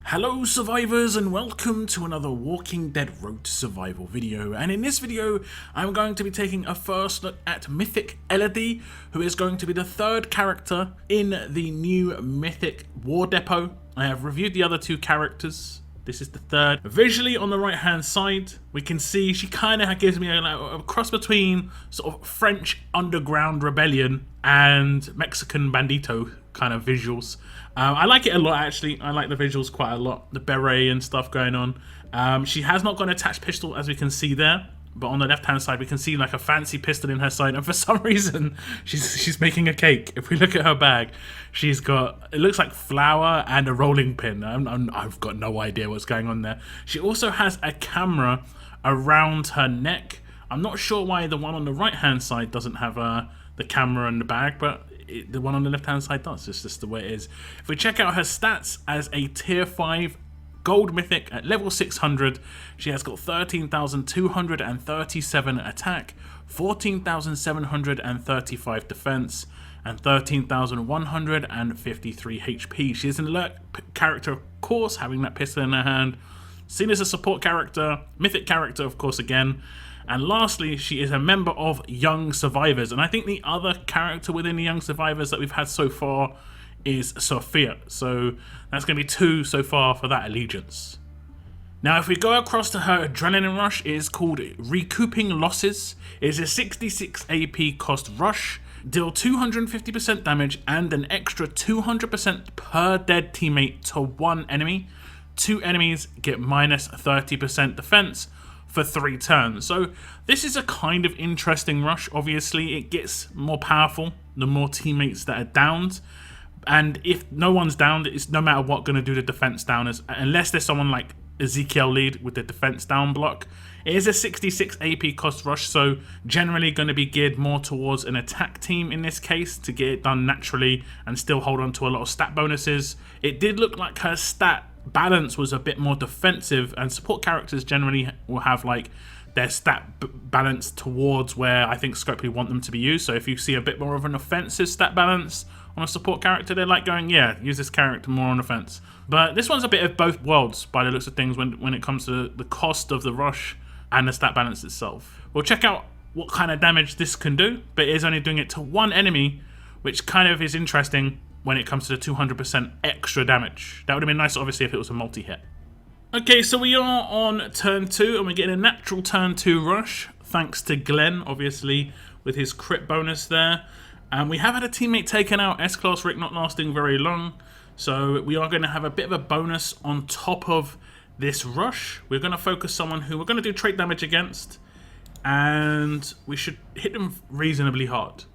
Hello survivors and welcome to another Walking Dead Road to Survival video, and in this video I'm going to be taking a first look at Mythic Elodie, who is going to be the third character in the new Mythic War Depot. I have reviewed the other two characters. This is the third. Visually on the right hand side we can see she kind of gives me a cross between sort of French underground rebellion and Mexican bandito kind of visuals. I like it a lot actually. I like the visuals quite a lot. The beret and stuff going on. She has not got an attached pistol as we can see there, but on the left hand side we can see like a fancy pistol in her side, and for some reason she's making a cake. If we look at her bag, she's got, it looks like flour and a rolling pin. I've got no idea what's going on there. She also has a camera around her neck. I'm not sure why the one on the right hand side doesn't have the camera in the bag, but the one on the left hand side does. It's just the way it is. If we check out her stats as a tier 5 gold mythic at level 600, she has got 13,237 attack, 14,735 defense, and 13,153 HP. She is an alert character, of course, having that pistol in her hand. Seen as a support character, mythic character, of course, again. And lastly, she is a member of Young Survivors. And I think the other character within the Young Survivors that we've had so far is Sophia. So that's going to be 2 so far for that allegiance. Now, if we go across to her adrenaline rush, it is called Recouping Losses. It is a 66 AP cost rush. Deal 250% damage and an extra 200% per dead teammate to one enemy. 2 enemies get minus 30% defense for 3 turns. So this is a kind of interesting rush. Obviously it gets more powerful the more teammates that are downed, and if no one's downed, it's no matter what going to do the defense down, unless there's someone like Erika Glenn with the defense down block. It is a 66 AP cost rush, so generally going to be geared more towards an attack team in this case to get it done naturally and still hold on to a lot of stat bonuses. It did look like her stat balance was a bit more defensive, and support characters generally will have like their stat balance towards where I think Scopely want them to be used. So if you see a bit more of an offensive stat balance on a support character, they're like going, yeah, use this character more on offense. But this one's a bit of both worlds by the looks of things when it comes to the cost of the rush and the stat balance itself. We'll check out what kind of damage this can do, but it is only doing it to one enemy, which kind of is interesting when it comes to the 200% extra damage. That would have been nice, obviously, if it was a multi-hit. Okay, so we are on turn 2, and we're getting a natural turn 2 rush, thanks to Glenn, obviously, with his crit bonus there. And we have had a teammate taken out, S-Class Rick not lasting very long, so we are going to have a bit of a bonus on top of this rush. We're going to focus someone who we're going to do trait damage against, and we should hit them reasonably hard.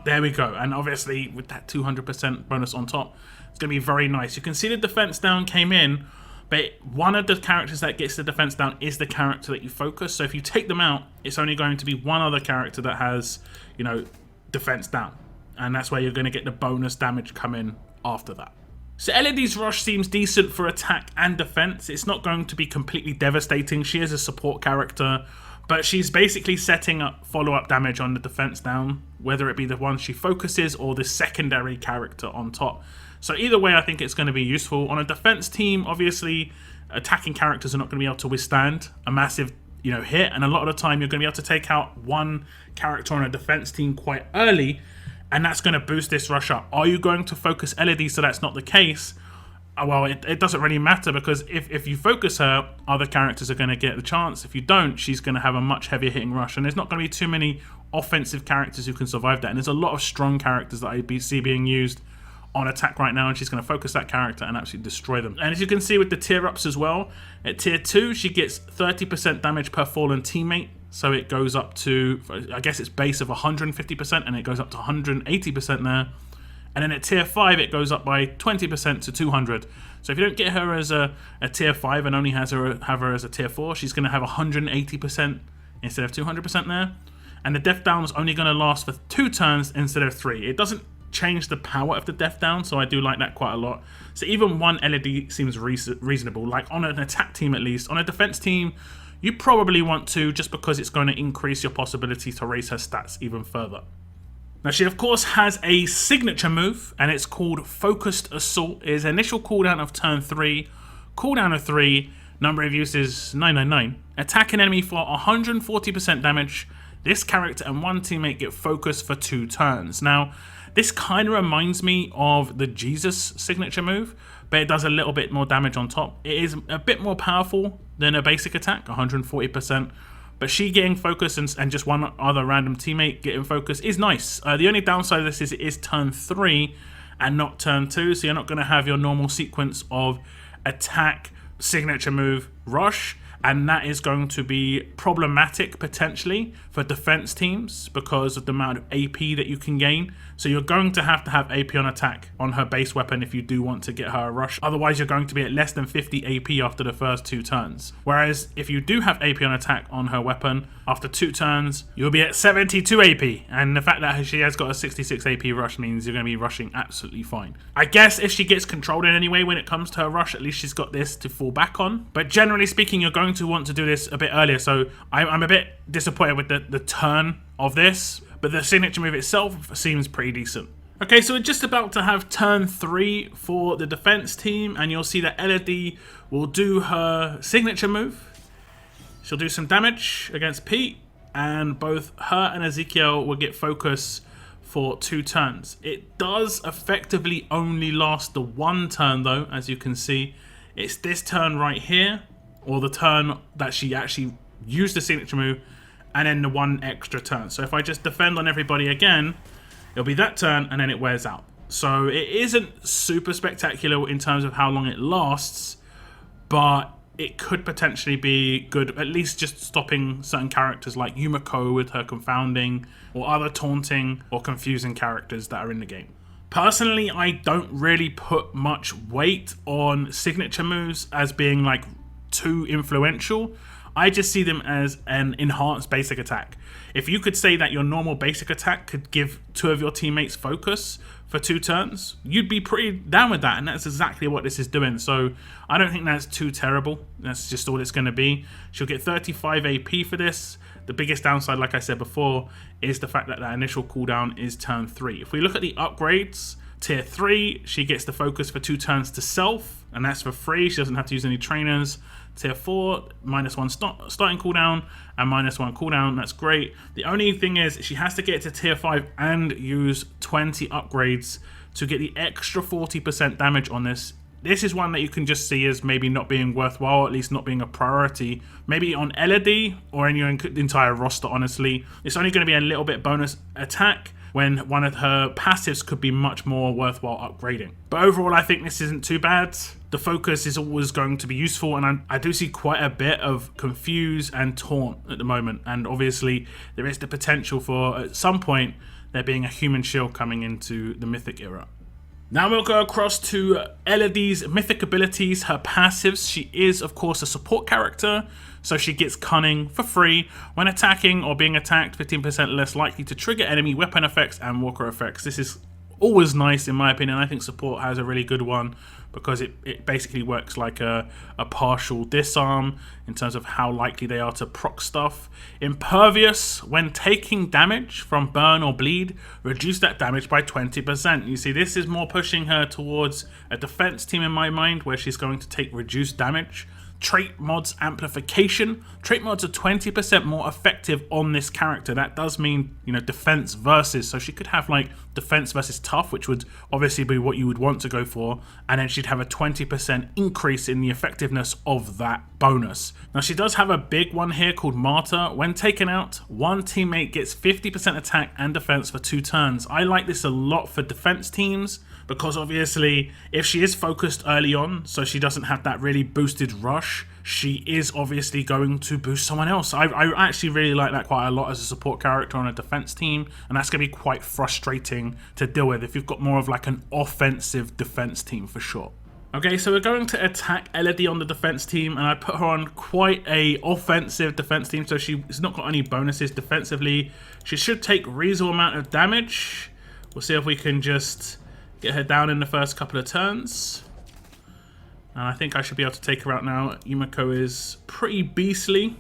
There we go, and obviously with that 200% bonus on top, it's going to be very nice. You can see the defense down came in, but one of the characters that gets the defense down is the character that you focus. So if you take them out, it's only going to be one other character that has, you know, defense down. And that's where you're going to get the bonus damage come in after that. So Elodie's rush seems decent for attack and defense. It's not going to be completely devastating. She is a support character, but she's basically setting up follow-up damage on the defense down, whether it be the one she focuses or the secondary character on top. So either way, I think it's going to be useful. On a defense team, obviously, attacking characters are not going to be able to withstand a massive, hit. And a lot of the time, you're going to be able to take out one character on a defense team quite early, and that's going to boost this rush up. Are you going to focus Elodie so that's not the case? Well, it doesn't really matter, because if you focus her, other characters are going to get the chance. If you don't, she's going to have a much heavier hitting rush, and there's not going to be too many offensive characters who can survive that. And there's a lot of strong characters that I see being used on attack right now, and she's going to focus that character and absolutely destroy them. And as you can see with the tier ups as well, at tier 2 she gets 30% damage per fallen teammate, so it goes up to, I guess it's base of 150%, and it goes up to 180% there. And then at tier 5 it goes up by 20% to 200. So if you don't get her as a tier 5 and only have her as a tier 4, she's going to have 180% instead of 200% there. And the death down is only going to last for 2 turns instead of 3. It doesn't change the power of the death down, so I do like that quite a lot. So even one LED seems reasonable, like on an attack team at least. On a defense team, you probably want to, just because it's going to increase your possibility to raise her stats even further. Now she of course has a signature move, and it's called Focused Assault. It is initial cooldown of turn 3, cooldown of 3, number of uses 999. Attack an enemy for 140% damage. This character and one teammate get focus for 2 turns. Now, this kind of reminds me of the Jesus signature move, but it does a little bit more damage on top. It is a bit more powerful than a basic attack, 140%. But she getting focus and just one other random teammate getting focus is nice. The only downside of this is it is turn 3 and not turn 2, so you're not going to have your normal sequence of attack, signature move, rush, and that is going to be problematic potentially for defense teams because of the amount of AP that you can gain. So you're going to have AP on attack on her base weapon if you do want to get her a rush. Otherwise, you're going to be at less than 50 AP after the first 2 turns. Whereas if you do have AP on attack on her weapon, after 2 turns, you'll be at 72 AP. And the fact that she has got a 66 AP rush means you're going to be rushing absolutely fine. I guess if she gets controlled in any way when it comes to her rush, at least she's got this to fall back on. But generally speaking, you're going to want to do this a bit earlier. So I'm a bit disappointed with the turn of this, but the signature move itself seems pretty decent. Okay, so we're just about to have turn 3 for the defense team, and you'll see that Elodie will do her signature move. She'll do some damage against Pete, and both her and Ezekiel will get focus for 2 turns. It does effectively only last the 1 turn though, as you can see. It's this turn right here, or the turn that she actually used the signature move, and then the 1 extra turn. So if I just defend on everybody again, it'll be that turn and then it wears out. So it isn't super spectacular in terms of how long it lasts, but it could potentially be good, at least just stopping certain characters like Yumiko with her confounding, or other taunting or confusing characters that are in the game. Personally, I don't really put much weight on signature moves as being like too influential. I just see them as an enhanced basic attack. If you could say that your normal basic attack could give 2 of your teammates focus for 2 turns, you'd be pretty down with that, and that's exactly what this is doing. So I don't think that's too terrible. That's just all it's going to be. She'll get 35 AP for this. The biggest downside, like I said before, is the fact that that initial cooldown is turn 3. If we look at the upgrades, tier 3, she gets the focus for 2 turns to self, and that's for free. She doesn't have to use any trainers. Tier 4, -1 starting cooldown and -1 cooldown. That's great. The only thing is she has to get to tier 5 and use 20 upgrades to get the extra 40% damage on this. This is one that you can just see as maybe not being worthwhile, at least not being a priority. Maybe on Elodie or in your entire roster, honestly. It's only going to be a little bit bonus attack when one of her passives could be much more worthwhile upgrading. But overall, I think this isn't too bad. The focus is always going to be useful, and I do see quite a bit of confuse and taunt at the moment. And obviously, there is the potential for, at some point, there being a human shield coming into the Mythic era. Now we'll go across to Elodie's Mythic Abilities, her passives. She is, of course, a support character, so she gets Cunning for free. When attacking or being attacked, 15% less likely to trigger enemy weapon effects and walker effects. This is always nice, in my opinion. I think support has a really good one because it basically works like a partial disarm in terms of how likely they are to proc stuff. Impervious, when taking damage from burn or bleed, reduce that damage by 20%. You see, this is more pushing her towards a defense team in my mind, where she's going to take reduced damage. Trait mods amplification. Trait mods are 20% more effective on this character. That does mean, you know, defense versus. So she could have like defense versus tough, which would obviously be what you would want to go for. And then she'd have a 20% increase in the effectiveness of that bonus. Now she does have a big one here called Martyr. When taken out, one teammate gets 50% attack and defense for 2 turns. I like this a lot for defense teams, because obviously if she is focused early on, so she doesn't have that really boosted rush, she is obviously going to boost someone else. I actually really like that quite a lot as a support character on a defense team, and that's going to be quite frustrating to deal with if you've got more of like an offensive defense team for sure. Okay, so we're going to attack Elodie on the defense team, and I put her on quite a offensive defense team, so she's not got any bonuses defensively. She should take reasonable amount of damage. We'll see if we can just get her down in the first couple of turns. And I think I should be able to take her out now. Yumiko is pretty beastly,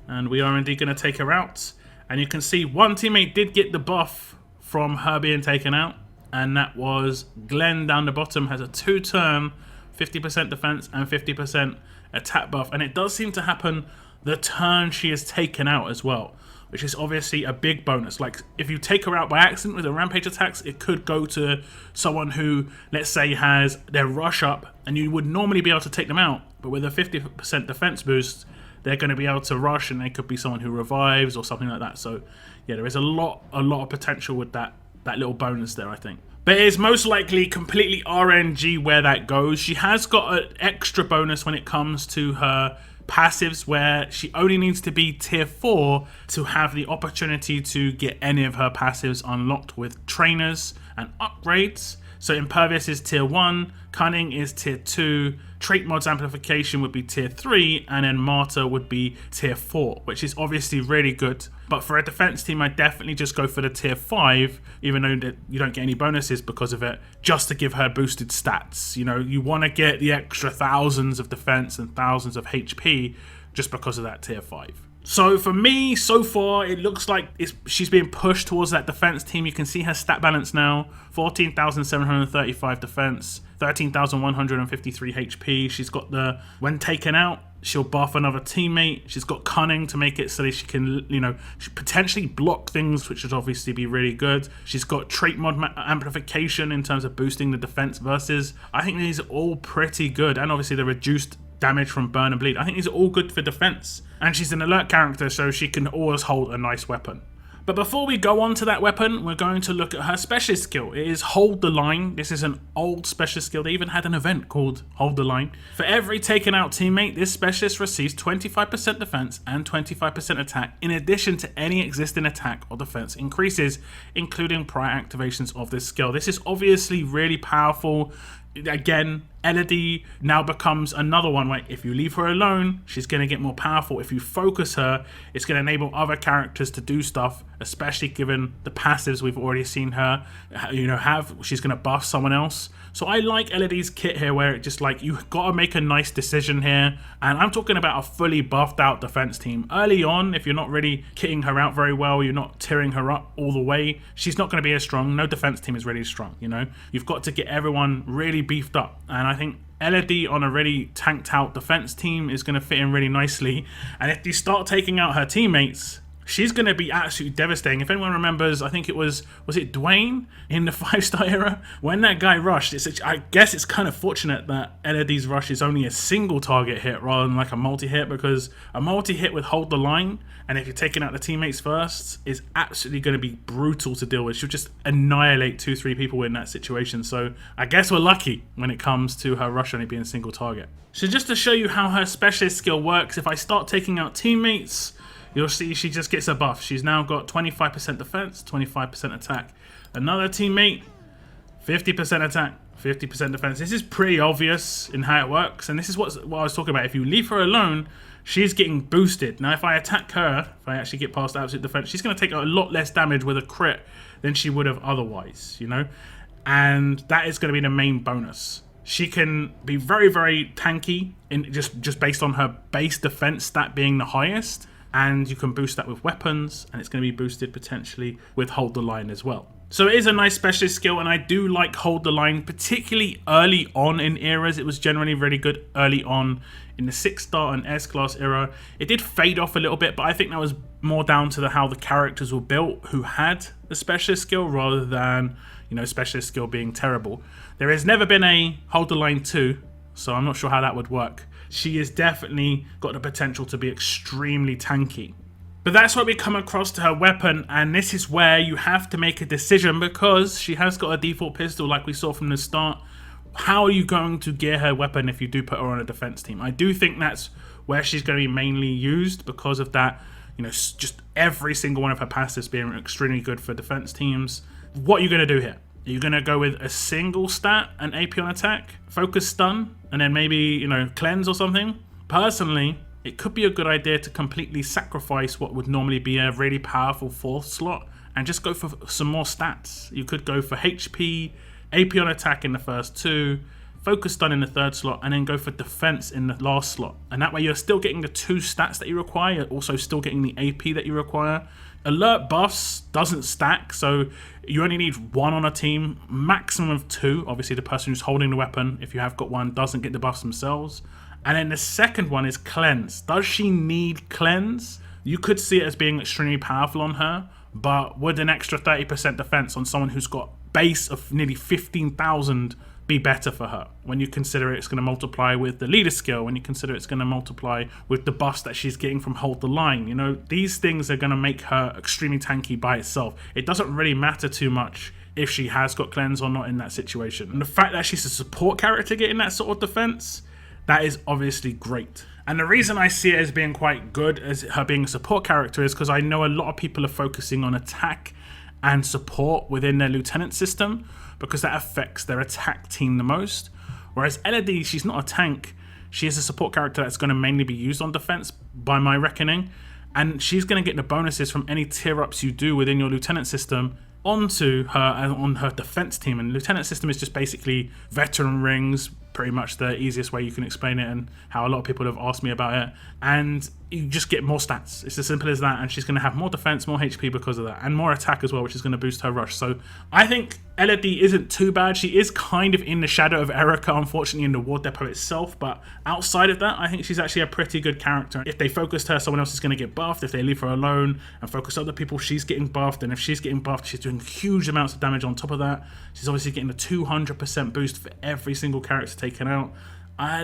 and we are indeed going to take her out. And you can see one teammate did get the buff from her being taken out, and that was Glenn down the bottom. Has a 2-turn 50% defense and 50% attack buff. And it does seem to happen the turn she is taken out as well, which is obviously a big bonus. Like, if you take her out by accident with the rampage attacks, it could go to someone who, let's say, has their rush up, and you would normally be able to take them out, but with a 50% defense boost, they're going to be able to rush, and they could be someone who revives or something like that. So yeah, there is a lot of potential with that little bonus there, I think. But it is most likely completely RNG where that goes. She has got an extra bonus when it comes to her passives, where she only needs to be tier 4 to have the opportunity to get any of her passives unlocked with trainers and upgrades. So Impervious is tier 1, Cunning is tier 2, Trait Mods Amplification would be tier 3, and then Martyr would be tier 4, which is obviously really good. But for a defense team, I definitely just go for the tier 5, even though you don't get any bonuses because of it, just to give her boosted stats. You know, you want to get the extra thousands of defense and thousands of HP just because of that tier 5. So for me, so far, it looks like she's being pushed towards that defense team. You can see her stat balance now: 14,735 defense, 13,153 HP. She's got the, when taken out, she'll buff another teammate. She's got Cunning to make it so that she can, you know, potentially block things, which would obviously be really good. She's got Trait Mod Amplification in terms of boosting the defense versus. I think these are all pretty good. And obviously the reduced damage from burn and bleed. I think these are all good for defense. And she's an alert character, so she can always hold a nice weapon. But before we go on to that weapon, we're going to look at her specialist skill. It is Hold the Line. This is an old specialist skill. They even had an event called Hold the Line. For every taken out teammate, this specialist receives 25% defense and 25% attack, in addition to any existing attack or defense increases, including prior activations of this skill. This is obviously really powerful. Again, Elodie now becomes another one where if you leave her alone, she's going to get more powerful. If you focus her, it's going to enable other characters to do stuff, especially given the passives we've already seen her, you know, have. She's going to buff someone else. So I like Elodie's kit here, where it just, like, you've got to make a nice decision here. And I'm talking about a fully buffed out defense team. Early on, if you're not really kitting her out very well, you're not tearing her up all the way, she's not going to be as strong. No defense team is really strong, you know. You've got to get everyone really beefed up. And I think Elodie on a really tanked out defense team is going to fit in really nicely. And if you start taking out her teammates, she's going to be absolutely devastating. If anyone remembers, I think it was it Dwayne in the 5-star era? When that guy rushed, I guess it's kind of fortunate that Elodie's rush is only a single target hit rather than like a multi-hit, because a multi-hit with Hold the Line, and if you're taking out the teammates first, is absolutely going to be brutal to deal with. She'll just annihilate 2-3 people in that situation. So I guess we're lucky when it comes to her rush only being a single target. So just to show you how her specialist skill works, if I start taking out teammates, you'll see she just gets a buff. She's now got 25% defense, 25% attack. Another teammate, 50% attack, 50% defense. This is pretty obvious in how it works, and this is what I was talking about. If you leave her alone, she's getting boosted. Now, if I attack her, if I actually get past absolute defense, she's going to take a lot less damage with a crit than she would have otherwise, you know? And that is going to be the main bonus. She can be very, very tanky, in just based on her base defense stat being the highest. And you can boost that with weapons, and it's going to be boosted potentially with Hold the Line as well. So it is a nice specialist skill, and I do like Hold the Line, particularly early on in eras. It was generally really good early on in the 6-star and S-class era. It did fade off a little bit, but I think that was more down to how the characters were built who had the specialist skill rather than, you know, specialist skill being terrible. There has never been a Hold the Line 2, so I'm not sure how that would work. She has definitely got the potential to be extremely tanky. But that's where we come across to her weapon, and this is where you have to make a decision, because she has got a default pistol like we saw from the start. How are you going to gear her weapon if you do put her on a defense team? I do think that's where she's going to be mainly used because of that, you know, just every single one of her passives being extremely good for defense teams. What are you going to do here? Are you going to go with a single stat, an AP on attack, focus stun, and then maybe, you know, cleanse or something? Personally, it could be a good idea to completely sacrifice what would normally be a really powerful 4th slot and just go for some more stats. You could go for HP, AP on attack in the first 2, focus stun in the 3rd slot, and then go for defense in the last slot. And that way you're still getting the 2 stats that you require, you're also still getting the AP that you require. Alert buffs doesn't stack, so you only need 1 on a team, maximum of 2. Obviously the person who's holding the weapon, if you have got one, doesn't get the buffs themselves. And then the second one is cleanse. Does she need cleanse? You could see it as being extremely powerful on her, but would an extra 30% defense on someone who's got base of nearly 15,000 be better for her when you consider it's going to multiply with the leader skill, when you consider it's going to multiply with the buffs that she's getting from hold the line? You know, these things are going to make her extremely tanky by itself. It doesn't really matter too much if she has got cleanse or not in that situation. And the fact that she's a support character getting that sort of defense, that is obviously great. And the reason I see it as being quite good as her being a support character is because I know a lot of people are focusing on attack and support within their lieutenant system, because that affects their attack team the most. Whereas Elodie, she's not a tank. She is a support character that's going to mainly be used on defense by my reckoning. And she's going to get the bonuses from any tier ups you do within your lieutenant system onto her on her defense team. And lieutenant system is just basically veteran rings, pretty much the easiest way you can explain it, and how a lot of people have asked me about it. And you just get more stats. It's as simple as that, and she's going to have more defense, more HP because of that, and more attack as well, which is going to boost her rush. So I think Elodie isn't too bad. She is kind of in the shadow of Erika, unfortunately, in the War Depot itself, but outside of that, I think she's actually a pretty good character. If they focused her, someone else is going to get buffed. If they leave her alone and focus other people, she's getting buffed, and if she's getting buffed, she's doing huge amounts of damage on top of that. She's obviously getting a 200% boost for every single character taken out.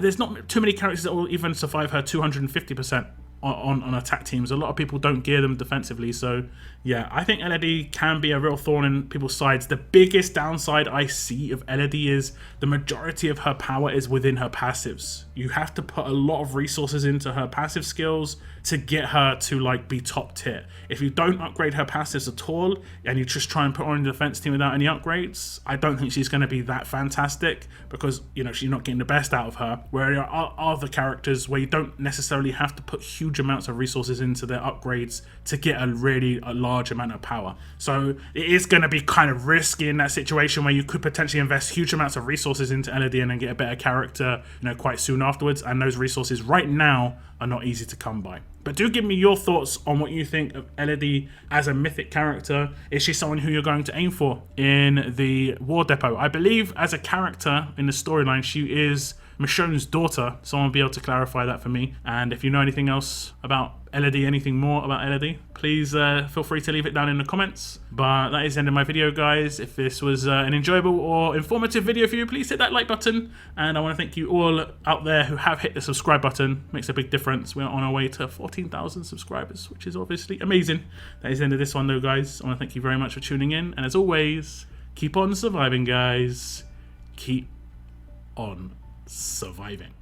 There's not too many characters that will even survive her 250% on attack teams. A lot of people don't gear them defensively, so yeah, I think Elodie can be a real thorn in people's sides. The biggest downside I see of Elodie is the majority of her power is within her passives. You have to put a lot of resources into her passive skills to get her to like be top tier. If you don't upgrade her passives at all and you just try and put her on the defense team without any upgrades, I don't think she's going to be that fantastic, because you know she's not getting the best out of her. Where there are other characters where you don't necessarily have to put huge amounts of resources into their upgrades to get a really large amount of power. So it is going to be kind of risky in that situation where you could potentially invest huge amounts of resources into Elodie and then get a better character, you know, quite soon afterwards. And those resources right now are not easy to come by. But do give me your thoughts on what you think of Elodie as a mythic character. Is she someone who you're going to aim for in the War Depot? I believe as a character in the storyline, she is Michonne's daughter. Someone will be able to clarify that for me. And if you know anything else about Elodie, anything more about Elodie, please feel free to leave it down in the comments. But that is the end of my video, guys. If this was an enjoyable or informative video for you, please hit that like button. And I want to thank you all out there who have hit the subscribe button. Makes a big difference. We're on our way to 14,000 subscribers, which is obviously amazing. That is the end of this one though, guys. I want to thank you very much for tuning in. And as always, keep on surviving, guys. Keep on surviving.